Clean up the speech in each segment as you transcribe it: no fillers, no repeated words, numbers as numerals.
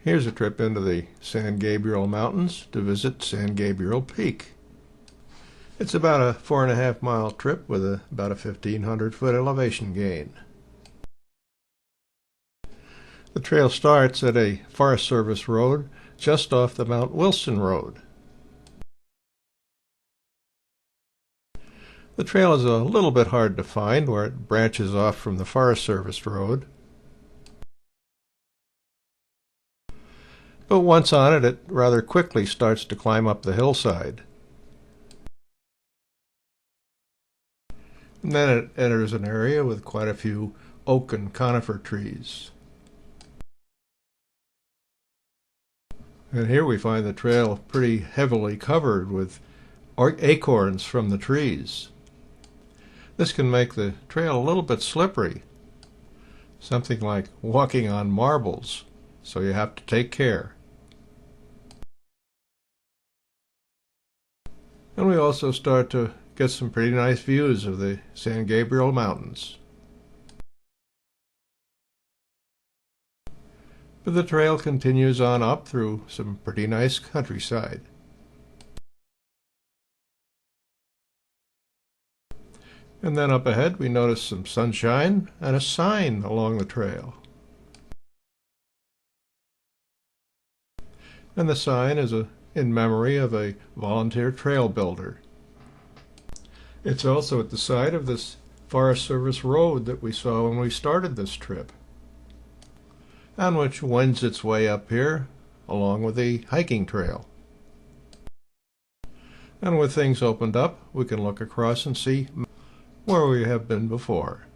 Here's a trip into the San Gabriel Mountains to visit San Gabriel Peak. It's about a 4.5 mile trip with about a 1,500-foot elevation gain. The trail starts at a Forest Service road just off the Mount Wilson Road. The trail is a little bit hard to find where it branches off from the Forest Service road. But once on it, it rather quickly starts to climb up the hillside. And then it enters an area with quite a few oak and conifer trees. And here we find the trail pretty heavily covered with acorns from the trees. This can make the trail a little bit slippery, something like walking on marbles, so you have to take care. And we also start to get some pretty nice views of the San Gabriel Mountains. But the trail continues on up through some pretty nice countryside. And then up ahead we notice some sunshine and a sign along the trail. And the sign is in memory of a volunteer trail builder. It's also at the side of this Forest Service road that we saw when we started this trip, and which wends its way up here along with the hiking trail. And with things opened up, we can look across and see where we have been before.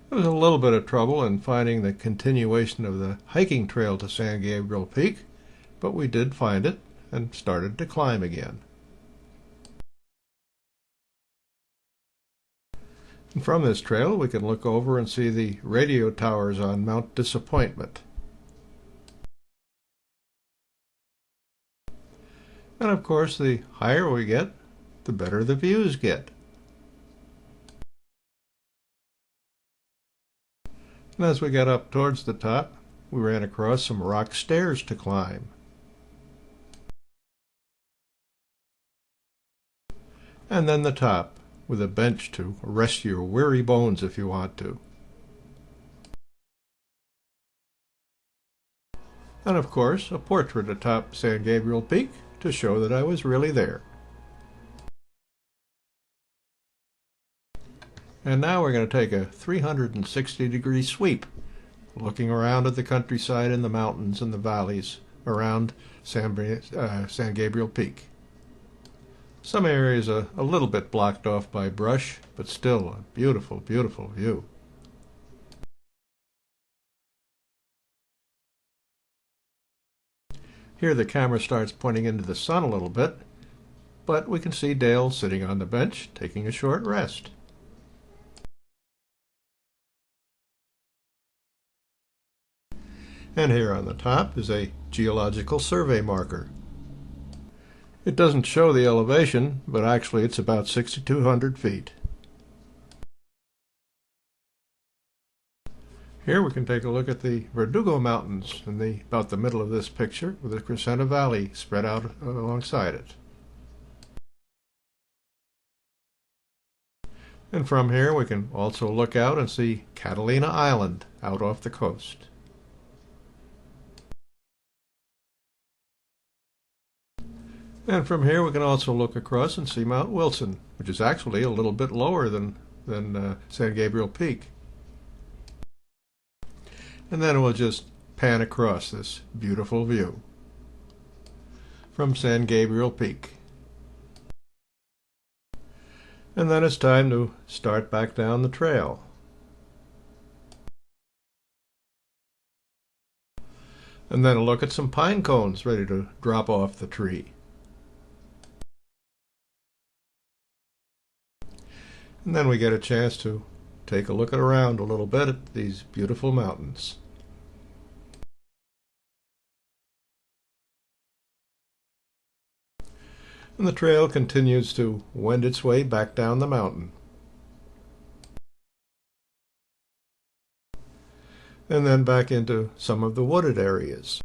There was a little bit of trouble in finding the continuation of the hiking trail to San Gabriel Peak, but we did find it and started to climb again. And from this trail we can look over and see the radio towers on Mount Disappointment. And of course, the higher we get, the better the views get. And as we got up towards the top, we ran across some rock stairs to climb. And then the top, with a bench to rest your weary bones if you want to. And of course, a portrait atop San Gabriel Peak to show that I was really there. And now we're going to take a 360-degree sweep, looking around at the countryside and the mountains and the valleys around San Gabriel Peak. Some areas are a little bit blocked off by brush, but still a beautiful, beautiful view. Here the camera starts pointing into the sun a little bit, but we can see Dale sitting on the bench taking a short rest. And here on the top is a geological survey marker. It doesn't show the elevation, but actually it's about 6,200 feet. Here we can take a look at the Verdugo Mountains in about the middle of this picture, with the Crescenta Valley spread out alongside it. And from here we can also look out and see Catalina Island out off the coast. And from here we can also look across and see Mount Wilson, which is actually a little bit lower than San Gabriel Peak. And then we'll just pan across this beautiful view from San Gabriel Peak. And then it's time to start back down the trail. And then a look at some pine cones ready to drop off the tree. And then we get a chance to take a look around a little bit at these beautiful mountains. And the trail continues to wend its way back down the mountain. and then back into some of the wooded areas,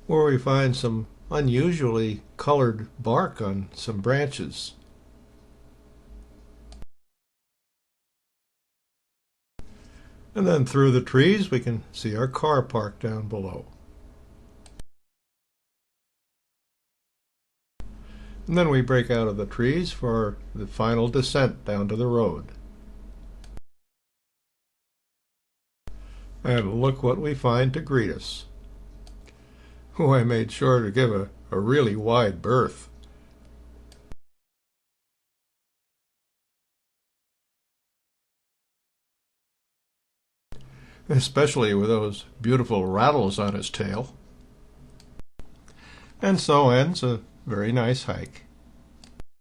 where we find some unusually colored bark on some branches. And then through the trees we can see our car parked down below. And then we break out of the trees for the final descent down to the road. And look what we find to greet us. Oh, I made sure to give a really wide berth. Especially with those beautiful rattles on his tail. And so ends a very nice hike.